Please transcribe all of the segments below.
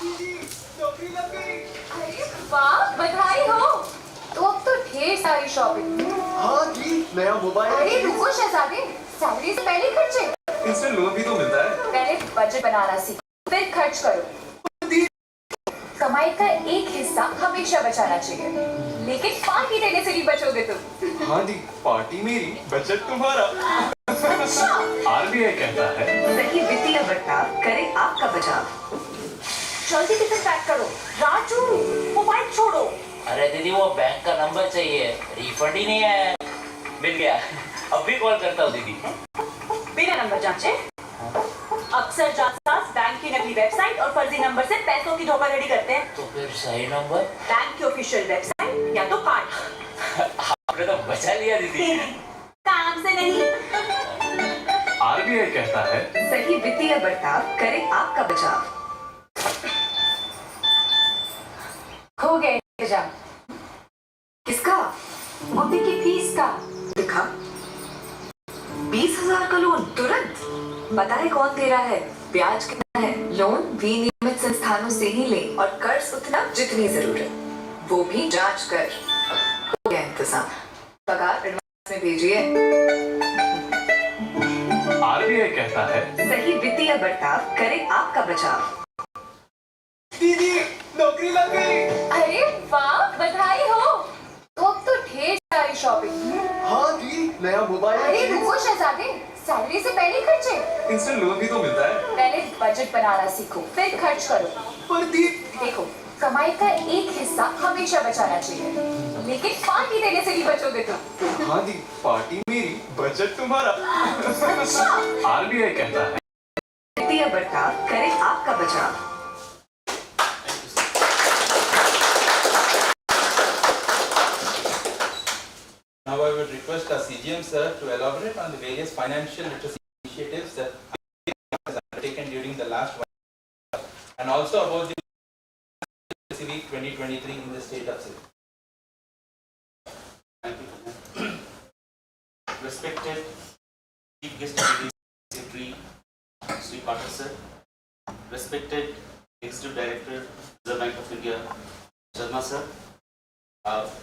नौकरी लग गई। अरे वाह, बधाई हो। तो अब तो ढेर सारी शॉपिंग। हाँ जी, नया मोबाइल। अरे रुको शहजादे, सैलरी से पहले खर्चे। इंस्टेंट लोन भी तो मिलता है। पहले बजट बनाना सीखो, फिर खर्च करो। कमाई का एक हिस्सा हमेशा बचाना चाहिए, लेकिन पार्टी देने से नहीं बचोगे तुम। हाँ दी, पार्टी मेरी, बजट तुम्हारा। RBI कहता है सही वित्तीय बर्ताव करे आपका बचाव। जल्दी टिकट पैक करो। राजू, मोबाइल छोड़ो। अरे दीदी वो बैंक का नंबर चाहिए, रिफंड ही नहीं आया। मिल गया, अब भी कॉल करता हूँ दीदी। बिना नंबर जांचे अक्सर जासूस बैंक की नकली वेबसाइट और फर्जी नंबर से पैसों की धोखाधड़ी करते हैं। तो फिर सही नंबर? बैंक की ऑफिशियल वेबसाइट या तो कार्ड। आपने तो बचा लिया दीदी। काम से नहीं। RBI कहता है सही वित्तीय बर्ताव करे आपका बचाव। हो गए इंतजाम। किसका? मम्मी की फीस का। दिखा 20,000 का लोन तुरंत। बताए कौन दे रहा है, ब्याज कितना है। लोन विनियमित संस्थानों से ही ले और कर्ज उतना जितनी जरूरत, वो भी जांच कर। हो गया इंतजाम। पगार एडवांस में भेजिए। RBI कहता है सही वित्तीय बर्ताव करे आपका बचाव। दीदी, नौकरी लग गई। अरे वाह, बधाई हो। तो अब तो ढेर सारी शॉपिंग। हाँ दी, नया मोबाइल। अरे रुको शहजादे, सैलरी से पहले खर्चे। इंस्टेंट लोन भी तो मिलता है। पहले बजट बनाना सीखो, फिर खर्च करो। पर दी, देखो, कमाई का एक हिस्सा हमेशा बचाना चाहिए, लेकिन पार्टी देने से नहीं बचोगे तुम। हाँ दी, पार्टी मेरी, बजट तुम्हारा। RBI कहता है वित्तीय बर्ताव करे आपका बचाव। Now I would request our CGM sir to elaborate on the various financial literacy initiatives that has undertaken during the last 1 year and also about the Literacy Week 2023 in the state of Sikkim. Thank you. Respected Chief Guest Secretary Sri Patel sir, respected Executive Director, Reserve Bank of India, Sharma sir,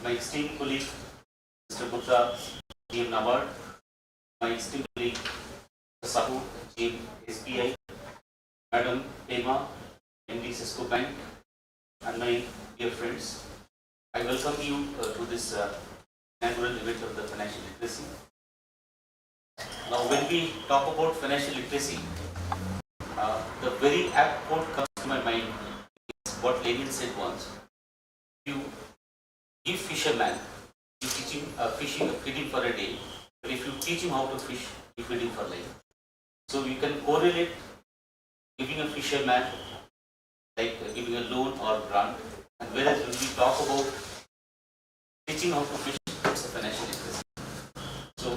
my esteemed colleague Mr. Gupta, GM NABARD, my esteemed colleague Mr. Saviour, GM SBI, Madam Emma, MD Cisco Bank, and my dear friends, I welcome you to this inaugural event of the financial literacy. Now, when we talk about financial literacy, the very apt quote comes to my mind is what Lenin said once: "You give fisherman, you teach him feeding for a day, but if you teach him how to fish, you feed him for life." So you can correlate giving a fisherman like giving a loan or grant, and whereas when we talk about teaching how to fish, it's a financial literacy. So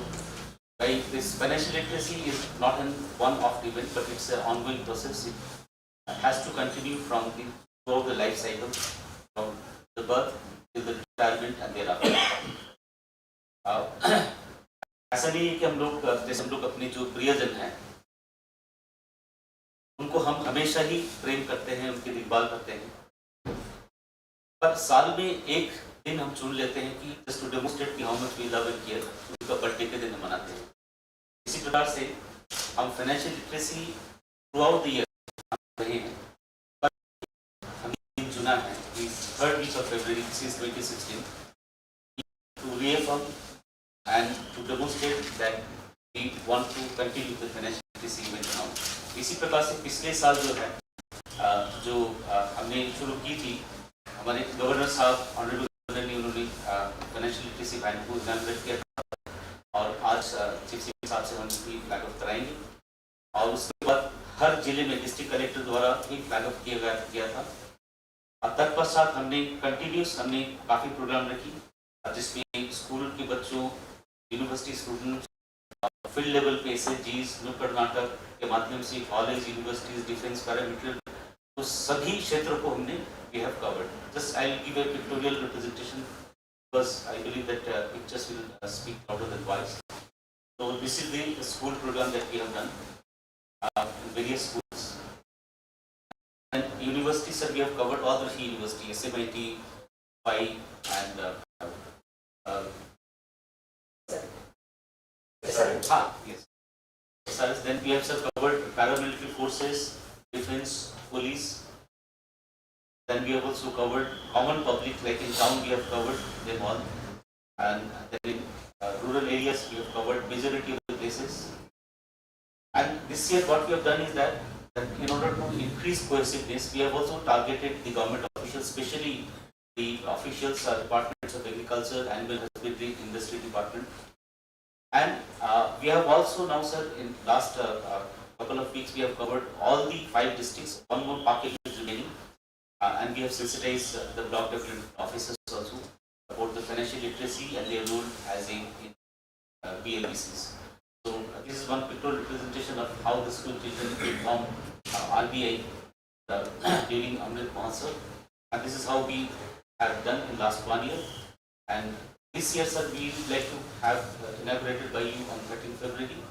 this financial literacy is not an one-off event, but it's an ongoing process. It has to continue throughout the life cycle, from the birth till the retirement and thereafter. ऐसा नहीं है कि हम लोग अपने जो प्रियजन हैं उनको हम हमेशा ही प्रेम करते हैं, उनकी देखभाल करते हैं, पर साल में एक दिन हम चुन लेते हैं कि जस्ट टू डेमोन्स्ट्रेट कि how much we love and care, उनका बर्थडे के दिन हम मनाते हैं। इसी प्रकार से हम financial literacy throughout the year रहे हैं, पर हमने चुना है कि 3rd week of February since 2016 to reaffirm and to demonstrate that we want to continue the financial literacy event now. इसी प्रकार से पिछले साल जो है हमने शुरू की थी, हमारे गवर्नर साहब ऑनरेबल गवर्नर ने उन्होंने फाइनेंशियल लिटरेसी वैन को इनॉग्रेट किया था, और आज चीफ सेक्रेटरी साहब से हम उसकी फ्लैग ऑफ कराएंगे, और उसके बाद हर जिले में डिस्ट्रिक्ट कलेक्टर द्वारा भी फ्लैग ऑफ किया गया था। और तत्पश्चात हमने काफ़ी प्रोग्राम रखी, जिसमें स्कूल के बच्चों, यूनिवर्सिटी स्टूडेंट्स, फील्ड लेवल पे SHGs, नुक्कड़ नाटक के माध्यम से कॉलेज, यूनिवर्सिटीज, डिफेंस, पैरामिलिट्री, तो सभी क्षेत्रों को हमने we have covered. Just I will give a pictorial representation because I believe that pictures will speak louder than voice. So this is the school program that we have done in various schools and universities. universities, sir, we have covered all the three universities, SMIT, PI, and yes. SRS. Then we have, sir, covered paramilitary forces, defense, police. Then we have also covered common public, like in town we have covered them all. And then in rural areas we have covered majority of the places. And this year what we have done is that in order to increase cohesiveness, we have also targeted the government officials, especially the officials, departments of agriculture, animal husbandry, industry department. And we have also now, sir, in last couple of weeks, we have covered all the 5 districts. One more package is remaining, and we have sensitized the block development officers also about the financial literacy and their role as in BLBCs. So this is one pictorial representation of how the school children inform RBI during Amrit Mahotsav, and this is how we have done in last 1 year. And this year, sir, we would like to have inaugurated by you on 13th February.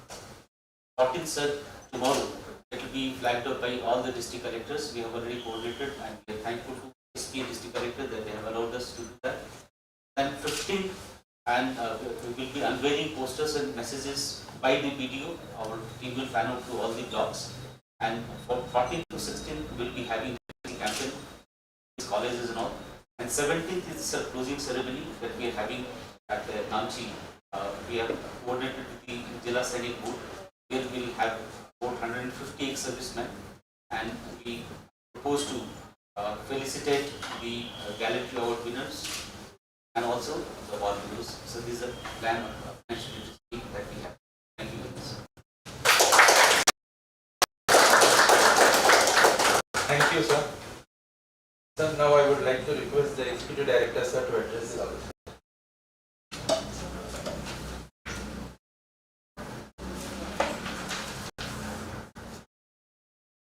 14th, sir, tomorrow, it will be flagged up by all the district collectors. We have already coordinated, and we are thankful to SP district collector that they have allowed us to do that. And 15th, and we will be unveiling posters and messages by the BDO. Our team will fan out to all the blocks. And for 14th to 16th, we will be having a campaign, colleges and all. And 17th is the closing ceremony that we are having at Namchi. We have coordinated with the Jila Sainik Board, where we will have about 150 ex-servicemen, and we propose to felicitate the Gallantry Award winners and also the award winners. So this is a plan of financial literacy that we have. Thank you very much. Thank you, sir. Sir, now I would like to request the Executive Director, sir, to address the House.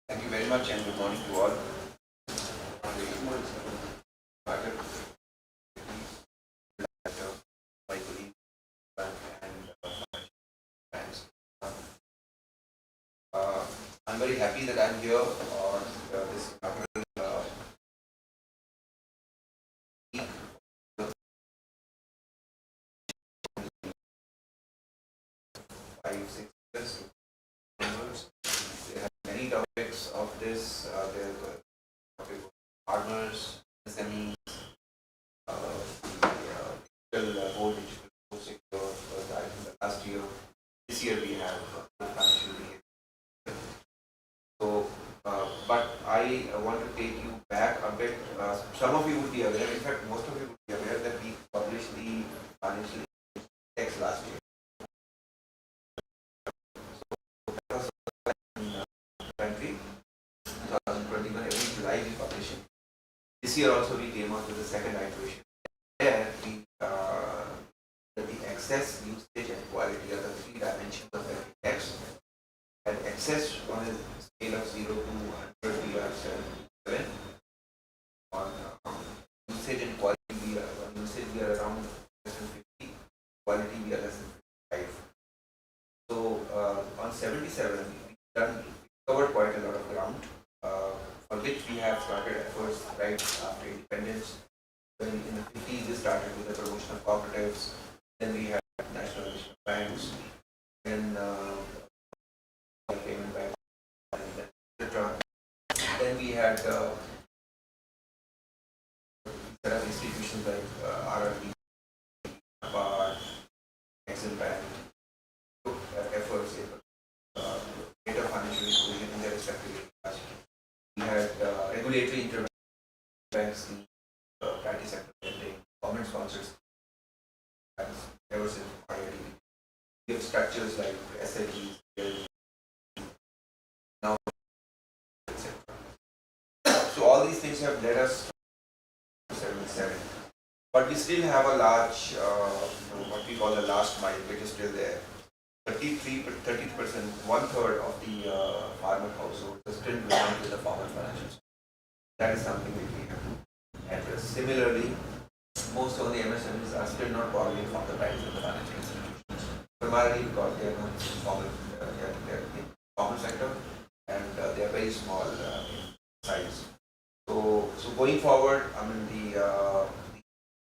Thank you very much and good morning to all. My colleagues and friends. I'm very happy that I'm here on this inaugural week. 5, 6 years. There are many topics of this. There are topic of farmers, SMEs, digital board, digital sector. I think the last year, this year we have financial year. So, but I want to take you back a bit. Some of you would be aware, in fact, most of you would be aware that we published the financial text last year. Country, 2021, every July we publish it. This year also we came out with the second iteration. There we the access, usage and quality are the 3 dimensions of every text. And access on a scale of 0 to 100 we are 7. On usage and quality we are around less than 50. Quality we are less than 55. So on 77 we covered quite a lot of ground, for which we have started efforts right after independence. When in the 50s we started with the promotion of cooperatives, then we had nationalization of banks, then payment bank, etc. Then we had set up institutions like RRB, Exim Bank, took efforts in greater financial inclusion in their respective areas. We had regulatory intervention banks, private sector lending, government sponsors, ever since IIT. We have structures like SLGs, now, etc. So all these things have led us to 77. But we still have a large, what we call the last mile, which is still there. 30%, 1/3 of the farmer households are still belong to the farmer financial system. That is something that we have to address. Similarly, most of the MSMEs are still not borrowing from the banks and the financial institutions, primarily because they are not formal, they are in the formal sector and they are very small in size. going forward, I mean the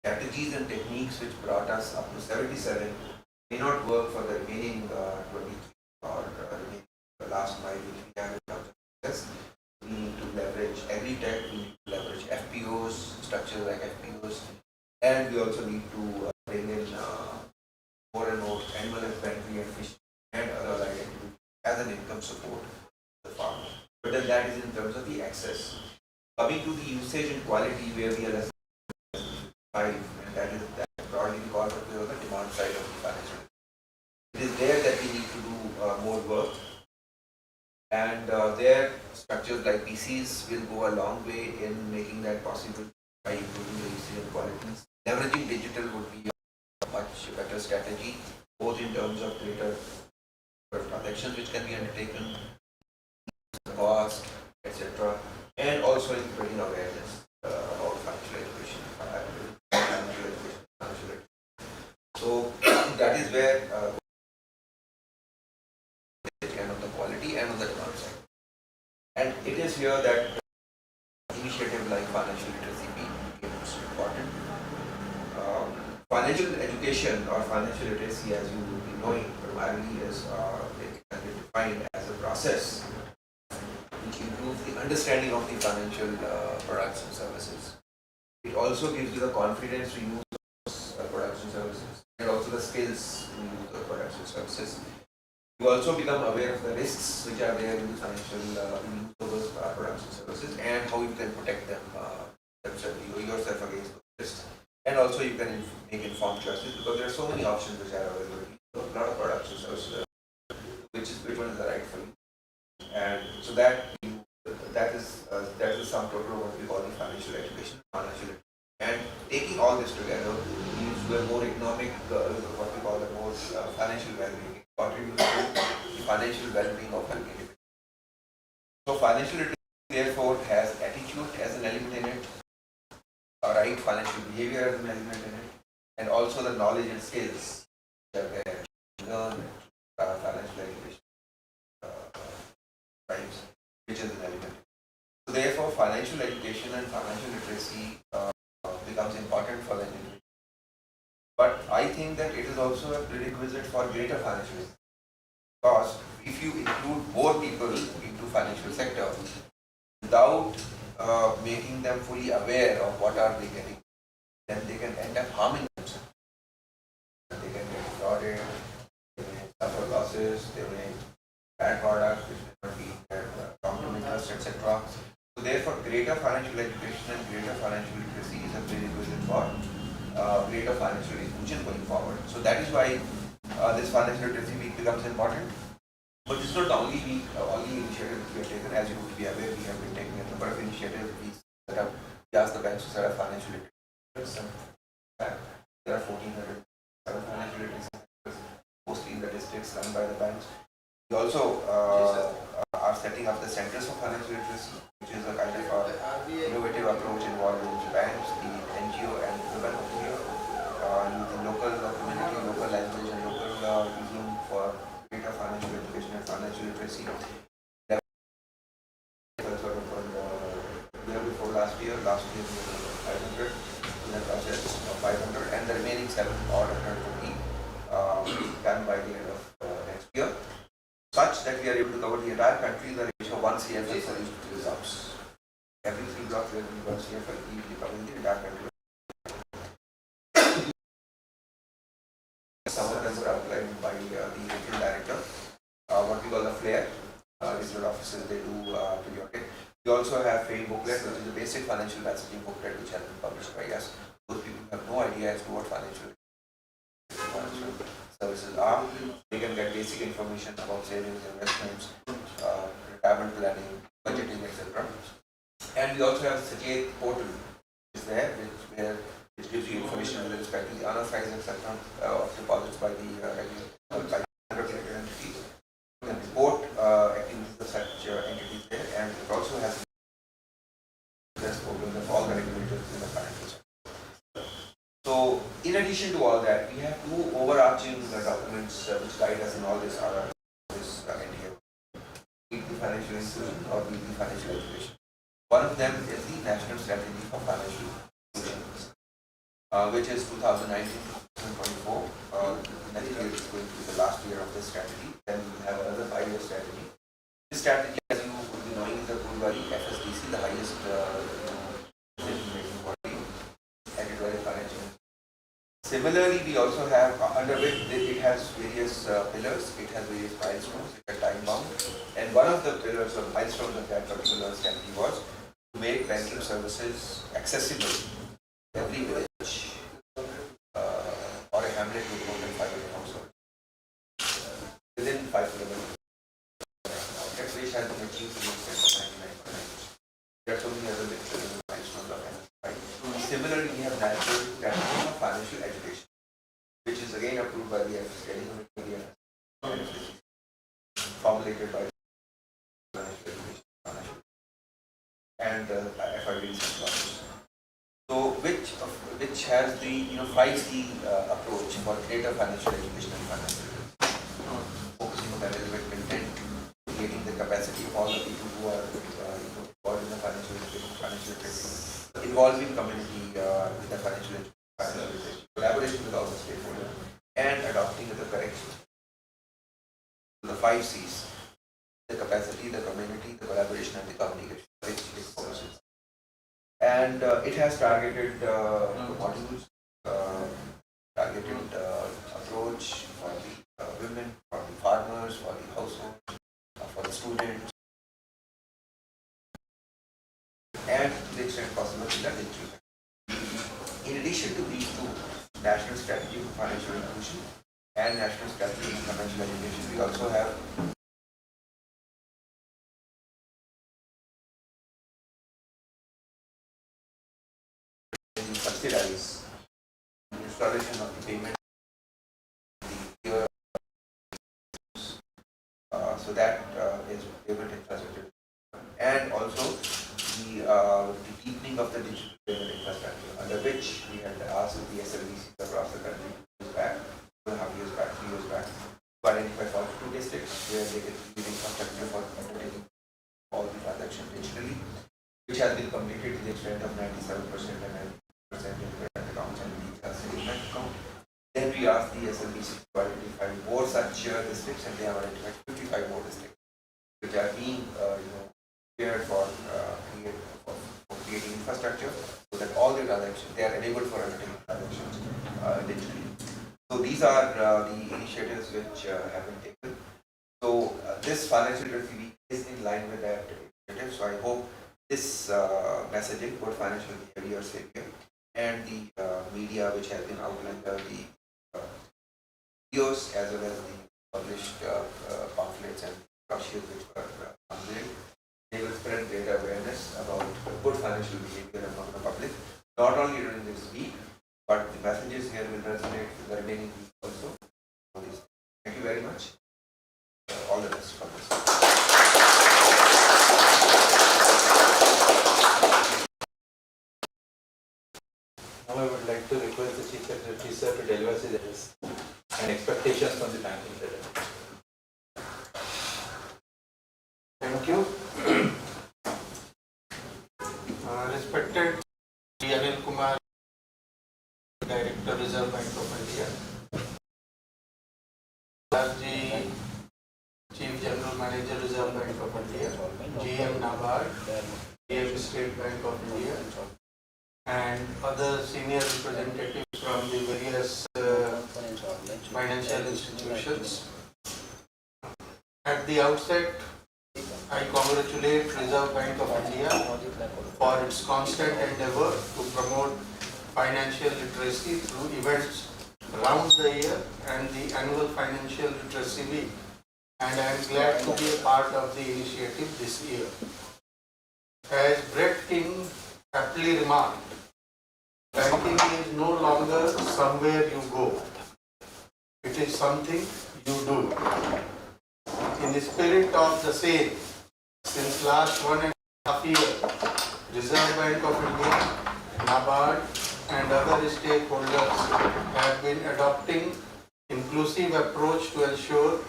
strategies and techniques which brought us up to 77 may not work for the remaining 23 or remaining the last mile which we have in terms of success. We need to leverage agri-tech, we need to leverage FPOs, structures like FPOs, and we also need to bring in more and more animal husbandry and fishing and other like activities as an income support to the farmer. But then that is in terms of the access. Coming to the usage and quality where we are less than 5, and that is broadly because of the demand side of the financial. It is there that we need to do more work, and their structures like PCs will go a long way in making that possible by improving the usage and qualities. Leveraging digital would be a much better strategy, both in terms of greater transactions which can be undertaken, cost, etc., and also in spreading awareness about financial education. So that is where and on the quality and on the demand side. And it is here that initiative like financial literacy becomes important. Financial education or financial literacy, as you will be knowing, primarily is defined as a process which improves the understanding of the financial products and services. It also gives you the confidence to use those products and services, and also the skills to use the products and services. You also become aware of the risks which are there in the financial use of those products and services, and how you can protect them yourself against those risks. And also you can make informed choices, because there are so many options which are available. A lot of products and services, which one is the right for you. And so that is the sum total of what we call the financial education, and taking all this together means we are more economic, what we call the more financial well-being, contributes to the financial well-being of an individual. So financial literacy therefore has attitude as an element in it, right financial behavior as an element in it, and also the knowledge and skills which are there to learn financial education. Which is an element. So therefore, financial education and financial literacy becomes important for the individual. But I think that it is also a prerequisite for greater financial literacy. Because if you include more people into financial sector without making them fully aware of what are they getting, then they can end up harming themselves. They can get defrauded, they may suffer losses, they may bad products which may not be long-term interest, etc. So therefore, greater financial education and greater financial literacy is a prerequisite for greater financial inclusion going forward. So that is why this financial literacy week becomes important. But this is not the only week, only initiative we have taken. As you would be aware, we have been taking a number of initiatives. We asked the banks to set up financial literacy. There are 1,400 financial literacy centers, mostly in the districts run by the banks. We also are setting up the centers for financial literacy, which is a kind of innovative approach involving banks, the NGO and urban NGO, using local community, local language and local medium for greater financial education and financial literacy. Year before last year we were 500, that budget of 500, and the remaining 7 or 100 will be done by the end of next year, such that we are able to cover the entire country in the ratio of 1 CFL for each 3 blocks. Every 3 blocks there will be 1 CFL each covering the entire country. Some of them were outlined by the regional director, what we call the FLAIR, regional offices, they do periodic. We also have FAME booklet, which is a basic financial messaging booklet which has been published by us. Those people have no idea as to what financial services are. They can get basic information about savings, investments, retirement planning, budgeting, etc. And we also have the Saket portal, which is there, which gives you information with respect to the unauthorized etc. Of deposits by the regulated entities. You can report activities of such entities there, and it also has this program of all the regulators in the financial sector. So, in addition to all that, we have 2 overarching documents which guide us in all this NDA. Be it the financial inclusion or be it the financial education. One of them is the National Strategy for Financial Inclusion, which is 2019-2024. Next year is going to be the last year of this strategy. Then we will have another 5-year strategy. This strategy, as you would be knowing, is approved by the FSDC, the highest decision-making body, headed by the financial. Similarly, we also have, under which it has various pillars, it has various milestones, which are time bound. And one of the pillars or milestones of that particular strategy was to make banking services accessible to every village or a hamlet with more than 500 households within 5 kilometers. That which has been achieved in 1999. There are so many other milestones of that. Right? Similarly, we have National Strategy for Financial Education, which is again approved by the FSDC, formulated by Financial Education and FIDs. So, which has the 5C approach for greater financial education and financial literacy, focusing on relevant content, creating the capacity of all the people who are involved in the financial education, financial literacy, involving community with the financial education, collaboration with all the stakeholders, and adopting the corrections. The 5 C's: the capacity, the community, the collaboration, and the communication, which it focuses. And it has targeted modules, targeted approach for the women, for the farmers, for the households, for the students, and to the extent possible in the digital. In addition to these two, National Strategy for Financial Inclusion and National Strategy for Financial Education, we also have subsidize the installation of the payment, so that is payment infrastructure, and also the deepening of the digital payment infrastructure, under which we had asked the SLDCs across the country 2.5 years back, 3 years back, to identify 42 districts where they can use infrastructure for undertaking all the transactions digitally, which has been completed to the extent of 97% and 90% in current accounts and the bank account. Then we asked the SLDC to identify more such districts, and they have identified 55 more districts, which are being prepared for creating infrastructure so that all the transactions, they are enabled for undertaking transactions digitally. So these are the initiatives which have been taken. So this financial literacy week is in line with that initiative. So I hope this messaging, good financial behavior, Saviour, and the media which has been outlined, the videos as well as the published pamphlets and brochures which were unveiled, they will spread greater awareness about good financial behavior among the public, not only during this week, but the messages here will resonate with the remaining week also. Thank you very much. All the best for this. Now I would like to request the Chief Secretary, sir, to deliver his address and expectations from the banking sector. Thank you. Respected Anil Kumar, Director, Reserve Bank of India, Sarji, Chief General Manager, Reserve Bank of India, GM NABARD, GM State Bank of India, and other senior representatives from the various financial institutions. At the outset, I congratulate Reserve Bank of India for its constant endeavor to promote financial literacy through events around the year and the annual Financial Literacy Week, and I am glad to be a part of the initiative this year. As Brett King aptly remarked, banking is no longer somewhere you go, it is something you do. In the spirit of the same, since last 1.5 years, Reserve Bank of India, NABARD, and other stakeholders have been adopting inclusive approach to ensure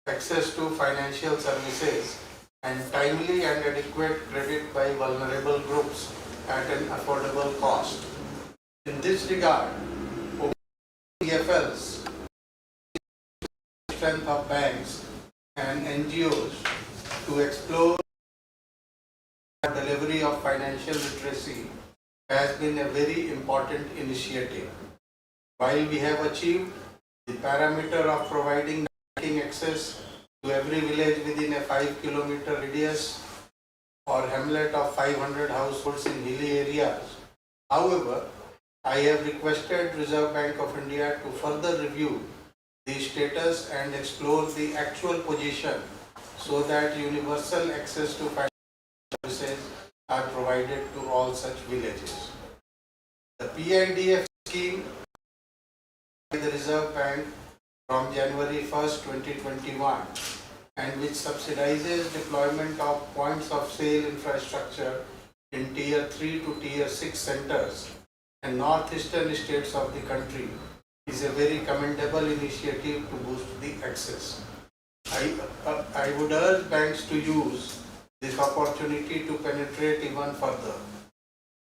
access to financial services and timely and adequate credit by vulnerable groups at an affordable cost. In this regard, PFL's strength of banks and NGOs to explore the delivery of financial literacy has been a very important initiative. While we have achieved the parameter of providing banking access to every village within a 5-kilometer radius or hamlet of 500 households in hilly areas, however, I have requested Reserve Bank of India to further review the status and explore the actual position so that universal access to financial services are provided to all such villages. The PIDF scheme by the Reserve Bank from January 1st, 2021 and which subsidizes deployment of points of sale infrastructure in Tier 3 to Tier 6 centers and northeastern states of the country is a very commendable initiative to boost the access. I would urge banks to use this opportunity to penetrate even further.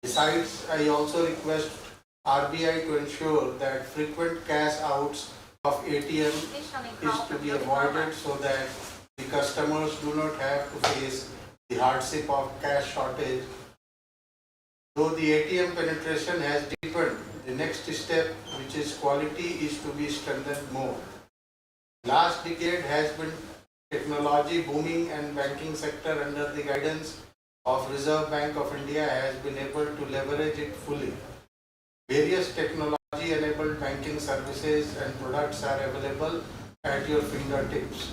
Besides, I also request RBI to ensure that frequent cash outs of ATM is to be avoided so that the customers do not have to face the hardship of cash shortage. Though the ATM penetration has deepened, the next step, which is quality, is to be strengthened more. Last decade has been technology booming and banking sector under the guidance of Reserve Bank of India has been able to leverage it fully. Various technology-enabled banking services and products are available at your fingertips.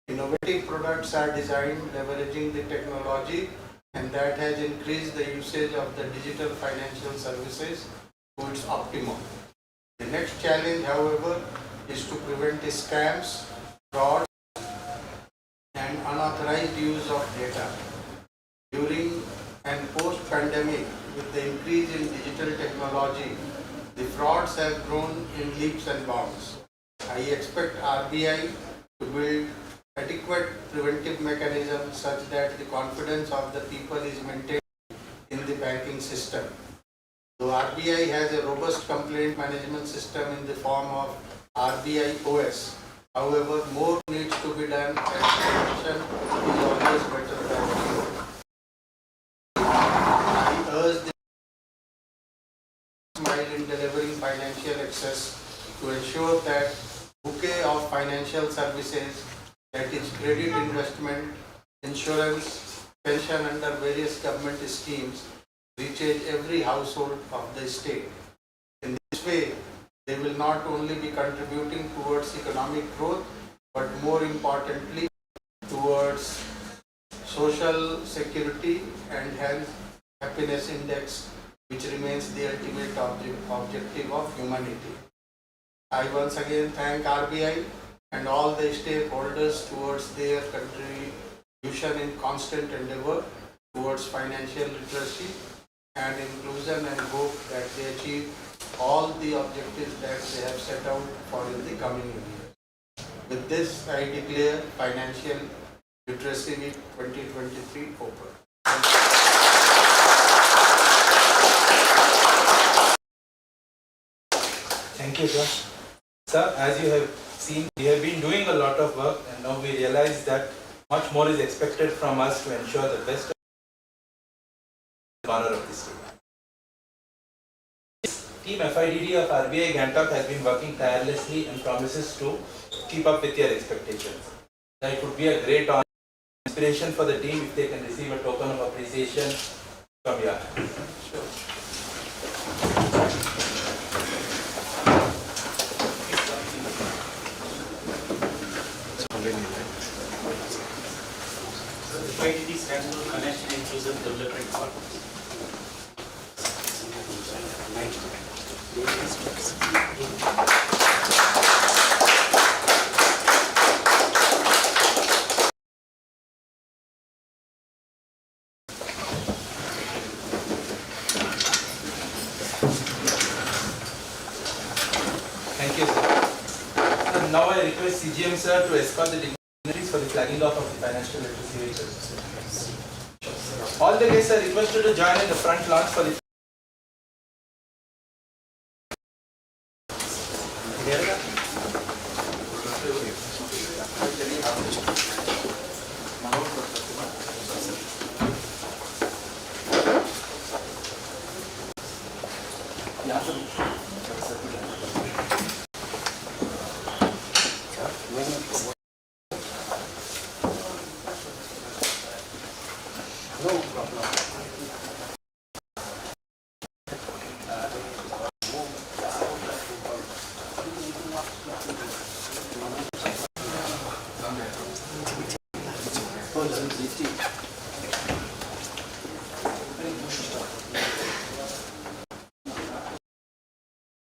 Innovative products are designed leveraging the technology, and that has increased the usage of the digital financial services to its optimum. The next challenge, however, is to prevent scams, fraud, and unauthorized use of data. During and post-pandemic, with the increase in digital technology, the frauds have grown in leaps and bounds. I expect RBI to build adequate preventive mechanisms such that the confidence of the people is maintained in the banking system. Though RBI has a robust complaint management system in the form of RBI OS, however, more needs to be done and prevention is always better than cure. I urge the smile in delivering financial access to ensure that bouquet of financial services, that is credit, investment, insurance, pension under various government schemes, reaches every household of the state. In this way, they will not only be contributing towards economic growth, but more importantly, towards social security and health happiness index, which remains the ultimate objective of humanity. I once again thank RBI and all the stakeholders towards their contribution in constant endeavor towards financial literacy and inclusion, and hope that they achieve all the objectives that they have set out for in the coming years. With this, I declare Financial Literacy Week 2023 open. Thank you, sir. Sir, as you have seen, we have been doing a lot of work, and now we realize that much more is expected from us to ensure the best honor of the state. Team FIDD of RBI Gangtok has been working tirelessly and promises to keep up with your expectations. Now, it would be a great honor and inspiration for the team if they can receive a token of appreciation from your hand. Sure. FIDD stands for Financial Inclusive Development Partners. Thank you, sir. And now I request CGM sir to escort the dignitaries for the flagging off of the financial literacy. All the guests are requested to join in the front launch for the